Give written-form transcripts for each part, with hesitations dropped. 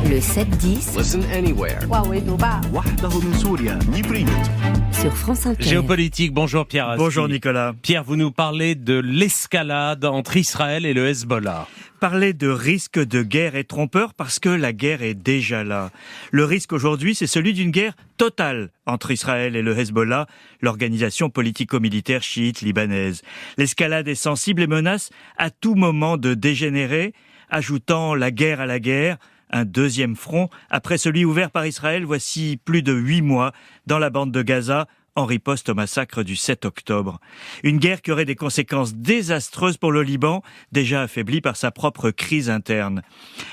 Le 7-10 Listen anywhere. sur France Inter. Géopolitique, bonjour Pierre Aski. Bonjour Nicolas. Pierre, vous nous parlez de l'escalade entre Israël et le Hezbollah. Parler de risque de guerre est trompeur parce que la guerre est déjà là. Le risque aujourd'hui, c'est celui d'une guerre totale entre Israël et le Hezbollah, l'organisation politico-militaire chiite libanaise. L'escalade est sensible et menace à tout moment de dégénérer, ajoutant la guerre à la guerre, un deuxième front après celui ouvert par Israël voici plus de 8 mois dans la bande de Gaza, en riposte au massacre du 7 octobre. Une guerre qui aurait des conséquences désastreuses pour le Liban, déjà affaibli par sa propre crise interne.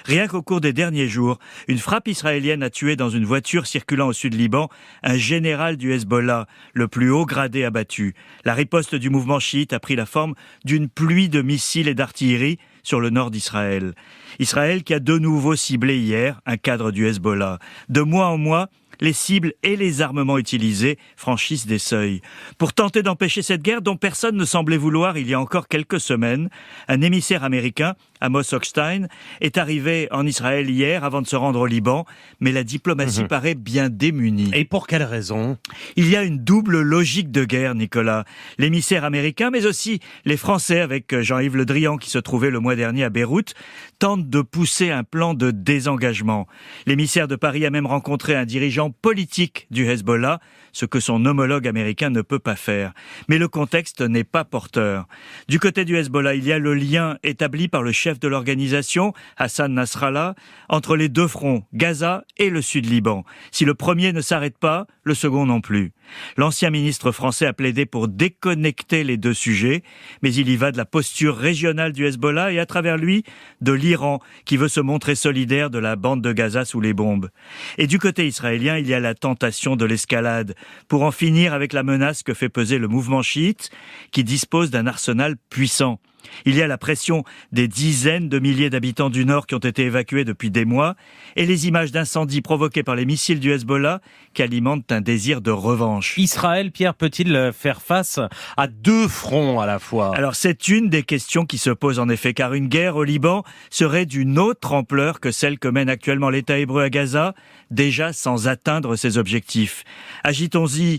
Rien qu'au cours des derniers jours, une frappe israélienne a tué dans une voiture circulant au sud Liban un général du Hezbollah, le plus haut gradé abattu. La riposte du mouvement chiite a pris la forme d'une pluie de missiles et d'artillerie sur le nord d'Israël. Israël qui a de nouveau ciblé hier un cadre du Hezbollah. De mois en mois, les cibles et les armements utilisés franchissent des seuils. Pour tenter d'empêcher cette guerre dont personne ne semblait vouloir il y a encore quelques semaines, un émissaire américain, Amos Hochstein, est arrivé en Israël hier avant de se rendre au Liban, mais la diplomatie paraît bien démunie. Et pour quelle raison ? Il y a une double logique de guerre, Nicolas. L'émissaire américain, mais aussi les Français, avec Jean-Yves Le Drian qui se trouvait le mois dernier à Beyrouth, tentent de pousser un plan de désengagement. L'émissaire de Paris a même rencontré un dirigeant politique du Hezbollah, ce que son homologue américain ne peut pas faire. Mais le contexte n'est pas porteur. Du côté du Hezbollah, il y a le lien établi par le chef de l'organisation, Hassan Nasrallah, entre les deux fronts, Gaza et le sud Liban. Si le premier ne s'arrête pas, le second non plus. L'ancien ministre français a plaidé pour déconnecter les deux sujets, mais il y va de la posture régionale du Hezbollah et à travers lui, de l'Iran, qui veut se montrer solidaire de la bande de Gaza sous les bombes. Et du côté israélien, il y a la tentation de l'escalade, pour en finir avec la menace que fait peser le mouvement chiite, qui dispose d'un arsenal puissant. Il y a la pression des dizaines de milliers d'habitants du Nord qui ont été évacués depuis des mois et les images d'incendies provoquées par les missiles du Hezbollah qui alimentent un désir de revanche. Israël, Pierre, peut-il faire face à deux fronts à la fois ? Alors c'est une des questions qui se posent en effet, car une guerre au Liban serait d'une autre ampleur que celle que mène actuellement l'État hébreu à Gaza, déjà sans atteindre ses objectifs. Ajoutons-y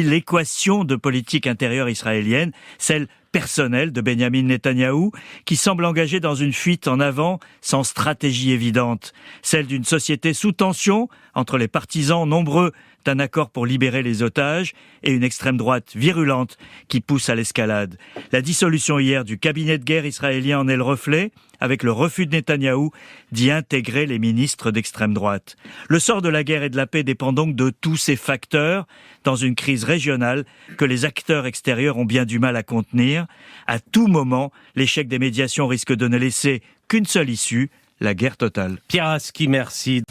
l'équation de politique intérieure israélienne, celle personnel de Benyamin Netanyahou, qui semble engagé dans une fuite en avant sans stratégie évidente. Celle d'une société sous tension entre les partisans nombreux d'un accord pour libérer les otages et une extrême droite virulente qui pousse à l'escalade. La dissolution hier du cabinet de guerre israélien en est le reflet, avec le refus de Netanyahou d'y intégrer les ministres d'extrême droite. Le sort de la guerre et de la paix dépend donc de tous ces facteurs dans une crise régionale que les acteurs extérieurs ont bien du mal à contenir. À tout moment, l'échec des médiations risque de ne laisser qu'une seule issue, la guerre totale. Pierre Aski, merci.